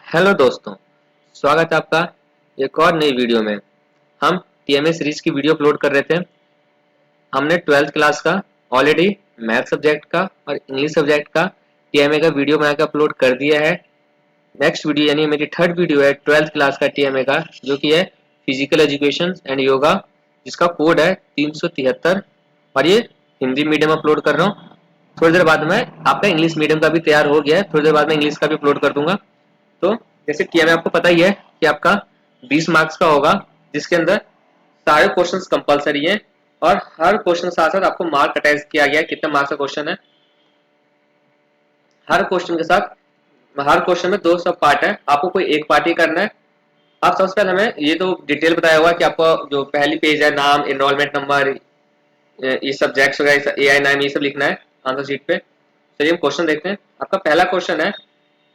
Hello दोस्तों, स्वागत है आपका एक और नई वीडियो में। हम टीएमए सीरीज की वीडियो अपलोड कर रहे थे। हमने 12th क्लास का ऑलरेडी मैथ सब्जेक्ट का और इंग्लिश सब्जेक्ट का टीएमए का वीडियो बना के अपलोड कर दिया है। नेक्स्ट वीडियो यानी मेरी थर्ड वीडियो है 12th क्लास का टीएमए का, जो कि है फिजिकल एजुकेशन एंड योगा, जिसका कोड है 373 और ये हिंदी मीडियम अपलोड कर रहा हूँ। थोड़ी देर बाद में आपका इंग्लिश मीडियम का भी तैयार हो गया है, थोड़ी देर बाद में इंग्लिश का भी अपलोड कर दूंगा। तो जैसे टीएमए आपको पता ही है कि आपका 20 मार्क्स का होगा, जिसके अंदर सारे क्वेश्चंस कंपलसरी हैं और हर क्वेश्चन के साथ साथ आपको मार्क अटैच किया गया है। कितने मार्क्स का क्वेश्चन है, हर क्वेश्चन के साथ हर क्वेश्चन में 2 सब पार्ट है, आपको कोई एक पार्ट ही करना है। आप सबसे पहले हमें ये तो डिटेल बताया हुआ है कि आपको जो पहली पेज है, नाम, एनरोलमेंट नंबर, ये सब्जेक्ट्स वगैरह, एआई नाम, ये सब लिखना है आंसर शीट पे। चलिए हम क्वेश्चन देखते हैं। आपका पहला क्वेश्चन है,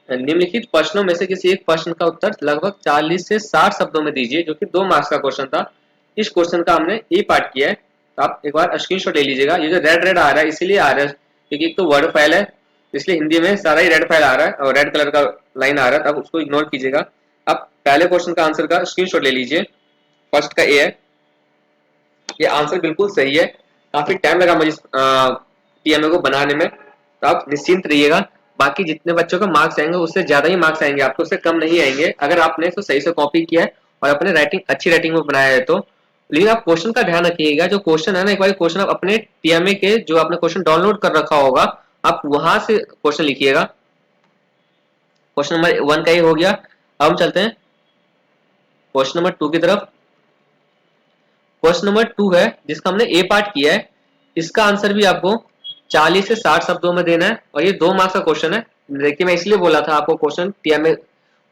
निम्नलिखित प्रश्नों में से किसी एक प्रश्न का उत्तर लगभग 40 से 60 शब्दों में दीजिए, जो कि 2 मार्क्स का क्वेश्चन था। इस क्वेश्चन का हमने ए पार्ट किया है, तो आप एक बार स्क्रीनशॉट ले लीजिएगा। ये जो रेड रेड आ रहा है इसीलिए आ रहा है क्योंकि एक तो वर्ड फाइल है, इसलिए हिंदी में सारा ही रेड फाइल आ रहा है और रेड कलर का लाइन आ रहा है, तो आप उसको इग्नोर कीजिएगा। आप पहले क्वेश्चन का आंसर का स्क्रीनशॉट ले लीजिए। फर्स्ट का ए है, ये आंसर बिल्कुल सही है। काफी टाइम लगा मुझे टीएमए को बनाने में, तो आप निश्चिंत रहिएगा। बाकी जितने बच्चों का मार्क्स आएंगे उससे ज्यादा ही मार्क्स आएंगे, आपको उससे कम नहीं आएंगे अगर आपने इसको सही से कॉपी किया है और अपने राइटिंग अच्छी राइटिंग में बनाया है तो। लेकिन आप क्वेश्चन का ध्यान रखिएगा, जो क्वेश्चन है ना, एक बार क्वेश्चन आप अपने टीएमए के जो आपने क्वेश्चन डाउनलोड कर रखा होगा, आप वहां से क्वेश्चन लिखिएगा। क्वेश्चन नंबर 1 का ये हो गया। अब हम चलते हैं क्वेश्चन नंबर 2 की तरफ। क्वेश्चन नंबर 2 है जिसका हमने ए पार्ट किया है, इसका आंसर भी आपको 40 से 60 शब्दों में देना है और ये 2 मार्क्स का क्वेश्चन है। देखिए मैं इसलिए बोला था आपको क्वेश्चन टीएमए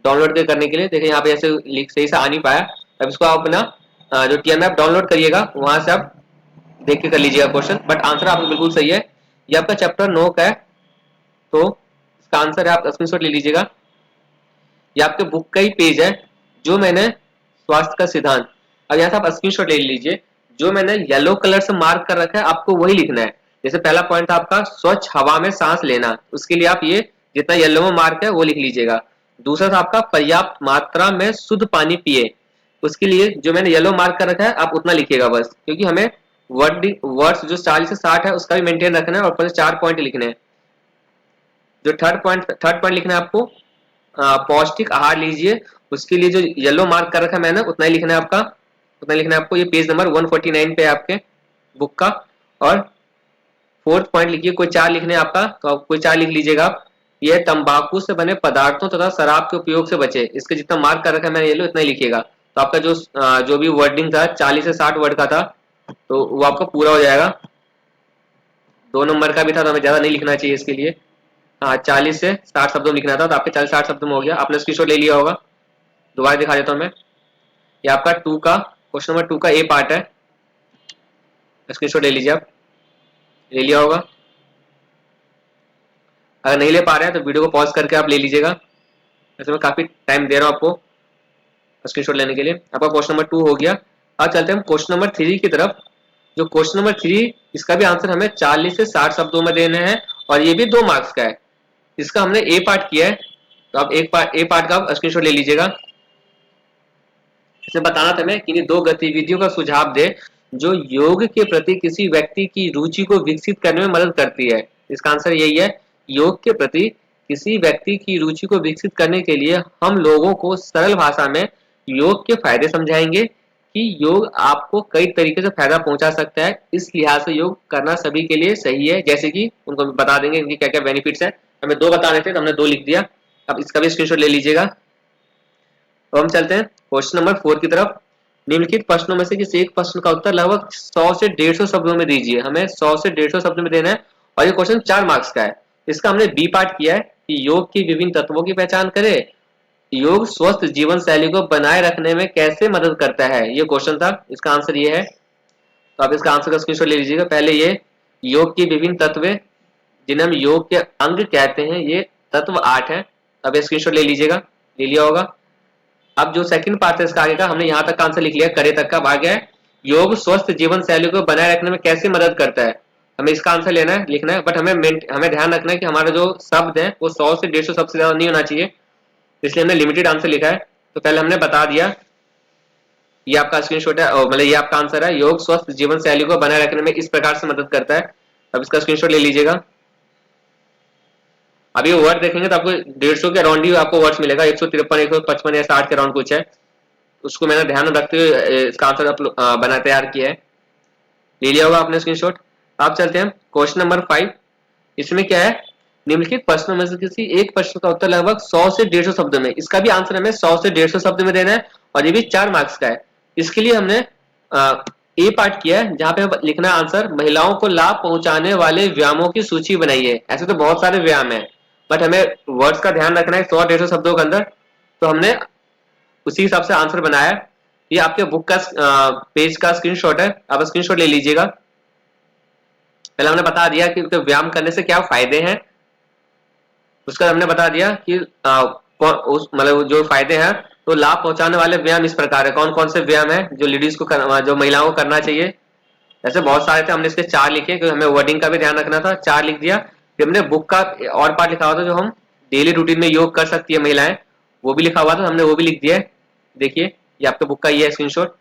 डाउनलोड करने के लिए। देखिए यहाँ पे ऐसे लिख सही से आ नहीं पाया। अब इसको आप अपना जो टीएमए आप डाउनलोड करिएगा वहां से आप देख के कर लीजिएगा क्वेश्चन, बट आंसर आपको बिल्कुल सही है। ये आपका चैप्टर 9 का है, तो इसका आंसर है, आप स्क्रीनशॉट ले लीजिएगा। ये आपके बुक का ही पेज है, जो मैंने स्वास्थ्य का सिद्धांत। अब यहाँ से आप स्क्रीनशॉट ले लीजिए। जो मैंने येलो कलर से मार्क कर रखा है आपको वही लिखना है। जैसे पहला पॉइंट था आपका स्वच्छ हवा में सांस लेना, उसके लिए आप ये जितना येलो में मार्क है वो लिख लीजिएगा। दूसरा था आपका पर्याप्त मात्रा में शुद्ध पानी पिए, उसके लिए जो मैंने येलो मार्क कर रखा है आप उतना लिखिएगा बस, क्योंकि हमें वर्ड्स जो 40 से 60 है उसका भी मेंटेन रखना है और ऊपर से 4 पॉइंट लिखने हैं। जो थर्ड पॉइंट लिखना है आपको, पौष्टिक आहार लीजिए, उसके लिए जो येलो मार्क कर रखा है मैंने उतना ही लिखना है आपका, उतना लिखना है आपको। ये पेज नंबर 149 पे है आपके बुक का। और फोर्थ पॉइंट लिखिए, कोई 4 लिखने हैं आपका, तो आप कोई 4 लिख लीजिएगा आप। ये तंबाकू से बने पदार्थों तथा शराब के उपयोग से बचे, इसके जितना मार्क कर रखा है मैंने येलो इतना ही लिखिएगा। तो आपका जो भी वर्डिंग था 40 से 60 वर्ड का था, तो वो आपका पूरा हो जाएगा। 2 नंबर का भी था तो हमें ज्यादा नहीं लिखना चाहिए इसके लिए। हाँ, 40 से 60 शब्दों में लिखना था, तो आपके 40-60 शब्दों में हो गया। आपने स्क्रीनशॉट ले लिया होगा। दोबारा दिखा देता हूँ मैं। ये आपका 2 का क्वेश्चन नंबर 2 का ए पार्ट है, स्क्रीनशॉट ले लीजिए। आप ले लिया होगा। अगर नहीं ले पा रहे हैं तो वीडियो को पॉज करके आप ले लीजिएगा। वैसे मैं काफी टाइम दे रहा हूँ आपको स्क्रीनशॉट लेने के लिए। आपका क्वेश्चन नंबर 2 हो गया। अब चलते हैं क्वेश्चन नंबर 3 की तरफ। जो क्वेश्चन नंबर 3, इसका भी आंसर हमें 40 से 60 शब्दों में देने हैं और ये भी 2 मार्क्स का है। इसका हमने ए पार्ट किया है, तो आप ए पार्ट का आप स्क्रीनशॉट ले लीजिएगा। इसमें बताना था मैं कि 2 गतिविधियों का सुझाव दे जो योग के प्रति किसी व्यक्ति की रुचि को विकसित करने में मदद करती है। इसका आंसर यही है, योग के प्रति किसी व्यक्ति की रुचि को विकसित करने के लिए हम लोगों को सरल भाषा में योग के फायदे समझाएंगे कि योग आपको कई तरीके से फायदा पहुंचा सकता है। इस लिहाज से योग करना सभी के लिए सही है, जैसे कि उनको बता देंगे इनकी क्या क्या बेनिफिट्स है। हमें 2 बताने थे तो हमने 2 लिख दिया। अब इसका भी स्क्रीनशॉट ले लीजिएगा। तो हम चलते हैं क्वेश्चन नंबर 4 की तरफ। निम्नलिखित प्रश्नों में से किसी एक प्रश्न का उत्तर लगभग 100 से 150 शब्दों में दीजिए। हमें 100 से 150 शब्दों में देना है और ये क्वेश्चन 4 मार्क्स का है। इसका हमने बी पार्ट किया है कि योग की विभिन्न तत्वों की पहचान करें, योग स्वस्थ जीवन शैली को बनाए रखने में कैसे मदद करता है, ये क्वेश्चन था। इसका आंसर ये है, तो आप इसका आंसर का स्क्रीनशॉट ले लीजिएगा। पहले ये योग की विभिन्न तत्व जिन्हें हम योग के अंग कहते हैं, ये तत्व 8 है। अब ये स्क्रीनशॉट ले लीजिएगा, ले लिया होगा। अब जो सेकंड पार्ट है इसका आगे का, हमने यहाँ तक का आंसर लिख लिया, करे तक का भाग है योग स्वस्थ जीवन शैली को बनाए रखने में कैसे मदद करता है। हमें इसका आंसर लेना है, लिखना है, बट हमें ध्यान रखना है कि हमारे जो शब्द है वो 100 से 150 शब्द से ज्यादा नहीं होना चाहिए। इसलिए हमने लिमिटेड आंसर लिखा है। तो पहले हमने बता दिया, ये आपका स्क्रीनशॉट है, मतलब ये आपका आंसर है। योग स्वस्थ जीवन शैली को बनाए रखने में इस प्रकार से मदद करता है। अब इसका स्क्रीनशॉट ले लीजिएगा। अभी वर्ड देखेंगे तो आपको 150 के अराउंड ही आपको वर्ड्स मिलेगा, 153, 155 या 60 के अराउंड कुछ है। उसको मैंने ध्यान में रखते हुए इसका आंसर बना तैयार किया है। ले लिया होगा आपने स्क्रीनशॉट। आप चलते हैं क्वेश्चन नंबर 5। इसमें क्या है, निम्नलिखित प्रश्नों में से किसी एक प्रश्न का उत्तर लगभग 100 से 150 शब्दों में, इसका भी आंसर हमें 100 से 150 शब्द में देना है और ये भी 4 मार्क्स का है। इसके लिए हमने ए पार्ट किया है, जहां पे लिखना आंसर महिलाओं को लाभ पहुंचाने वाले व्यायामों की सूची बनाई है। ऐसे तो बहुत सारे व्यायाम है, बट हमें वर्ड्स का ध्यान रखना है 100-150 शब्दों के अंदर, तो हमने उसी हिसाब से आंसर बनाया। ये आपके बुक का पेज का स्क्रीनशॉट है, आप स्क्रीनशॉट ले लीजिएगा। पहले हमने बता दिया कि व्यायाम करने से क्या फायदे हैं, उसका हमने बता दिया कि मतलब जो फायदे हैं, तो लाभ पहुंचाने वाले व्यायाम इस प्रकार है। कौन कौन से व्यायाम है जो लेडीज को जो महिलाओं को करना चाहिए। ऐसे बहुत सारे थे, हमने इसके 4 लिखे क्योंकि हमें वर्डिंग का भी ध्यान रखना था, 4 लिख दिया। फिर हमने बुक का और पार्ट लिखा हुआ था जो हम डेली रूटीन में योग कर सकती है महिलाएं, वो भी लिखा हुआ था, हमने वो भी लिख दिया है। देखिए ये आपके बुक का ये है स्क्रीनशॉट।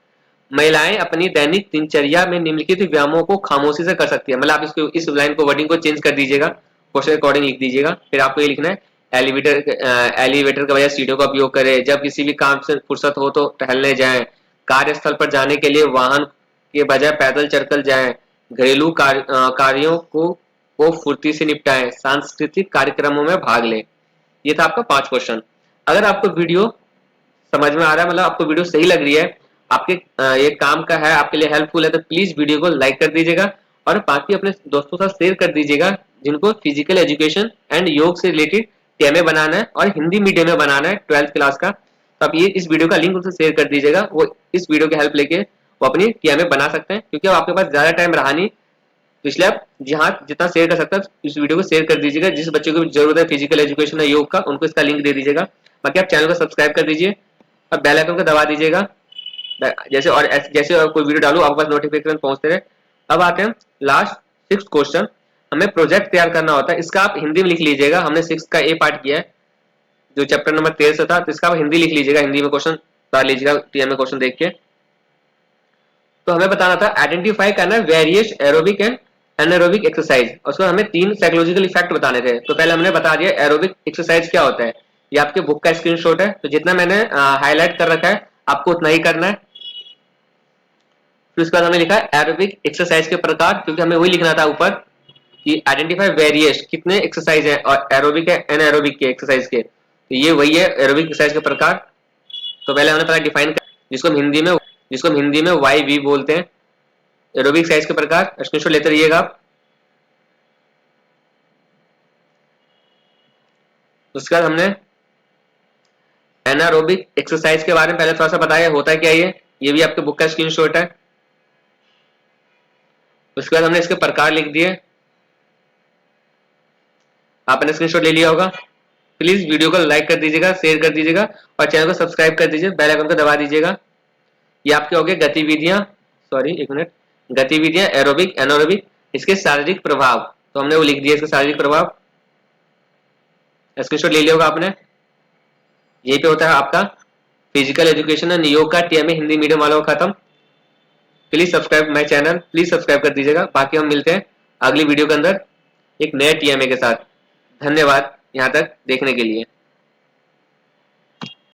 महिलाएं अपनी दैनिक दिनचर्या में निम्नलिखित व्यायामों को खामोशी से कर सकती है, मतलब आप इसको इस लाइन को वर्डिंग को चेंज कर दीजिएगा, क्वेश्चन अकॉर्डिंग लिख दीजिएगा। फिर आपको ये लिखना है एलिवेटर का बजाय सीढ़ियों का उपयोग करें, जब किसी भी काम से फुर्सत हो तो टहलने जाएं, कार्यस्थल पर जाने के लिए वाहन के बजाय पैदल चलकर जाएं, घरेलू कार्यों को फुर्ती से निपटाएं, सांस्कृतिक कार्यक्रमों में भाग लें। ये था आपका 5 क्वेश्चन। अगर आपको वीडियो समझ में आ रहा है, मतलब आपको वीडियो सही लग रही है, आपके ये काम का है, आपके लिए हेल्पफुल है, तो प्लीज वीडियो को लाइक कर दीजिएगा और बाकी अपने दोस्तों के साथ शेयर कर दीजिएगा जिनको फिजिकल एजुकेशन एंड योग से रिलेटेड टीएमए बनाना है और हिंदी मीडियम में बनाना है 12th क्लास का। तो आप ये इस वीडियो का लिंक उनसे शेयर कर दीजिएगा, वो इस वीडियो की हेल्प लेके वो अपनी टीएमए बना सकते हैं, क्योंकि अब आपके पास ज्यादा टाइम रहा नहीं, तो इसलिए आप जहाँ जितना शेयर कर सकते हैं इस वीडियो को शेयर कर दीजिएगा। जिस बच्चे को भी जरूरत है फिजिकल एजुकेशन या योग का, उनको इसका लिंक दे दीजिएगा। बाकी आप चैनल को सब्सक्राइब कर दीजिए और बेल आइकन को दबा दीजिएगा, जैसे और कोई वीडियो डालू आपके पास नोटिफिकेशन पहुंचते रहे। अब आते हैं लास्ट 6th क्वेश्चन। हमें प्रोजेक्ट तैयार करना होता है, इसका आप हिंदी में लिख लीजिएगा। हमने 6 का ए पार्ट किया है जो चैप्टर नंबर 13 से था, तो इसका आप हिंदी लिख लीजिएगा, हिंदी में क्वेश्चन डाल लीजिएगा टीएमए क्वेश्चन देख के। तो हमें बताना था आइडेंटिफाई करना various aerobic and anaerobic exercise, और उसको हमें 3 साइकोलॉजिकल इफेक्ट बताने थे। तो पहले हमने बता दिया एरोबिक एक्सरसाइज क्या होता है, ये आपके बुक का स्क्रीनशॉट है, तो जितना मैंने हाईलाइट कर रखा है आपको उतना ही करना है। फिर उसके बाद हमने लिखा है एरोबिक एक्सरसाइज के प्रकार, क्योंकि हमें वही लिखना था ऊपर कि आइडेंटिफाई वेरियस कितने एक्सरसाइज है और एरोबिक है एनारोबिक के एक्सरसाइज के, तो ये वही है एरोबिक एक्सरसाइज के प्रकार। तो पहले हमने पहले डिफाइन कर, जिसको हम हिंदी में वाई वी बोलते हैं, एरोबिक एक्सरसाइज के प्रकार। स्क्रीनशॉट लेते रहिएगा आप। उसके बाद हमने एनारोबिक एक्सरसाइज के बारे में पहले थोड़ा सा बताया होता है क्या ये भी आपके बुक का स्क्रीनशॉट है। उसके बाद हमने इसके प्रकार लिख दिए, आपने स्क्रीनशॉट ले लिया होगा। प्लीज वीडियो को लाइक कर दीजिएगा, शेयर कर दीजिएगा और चैनल को सब्सक्राइब कर दीजिए, बेल आइकन को दबा दीजिएगा। ये आपके हो गए गतिविधियां, गतिविधियां एरोबिक एनारोबिक, इसके शारीरिक प्रभाव, तो हमने वो लिख दिया इसके शारीरिक प्रभाव। स्क्रीनशॉट ले लिया होगा आपने। यही पे होता है आपका फिजिकल एजुकेशन एंड योग का टीएमए हिंदी मीडियम वालों का खत्म। Please subscribe my channel, please subscribe कर दीजिएगा। बाकी हम मिलते हैं अगली वीडियो के अंदर एक नए टीएमए के साथ। धन्यवाद यहाँ तक देखने के लिए।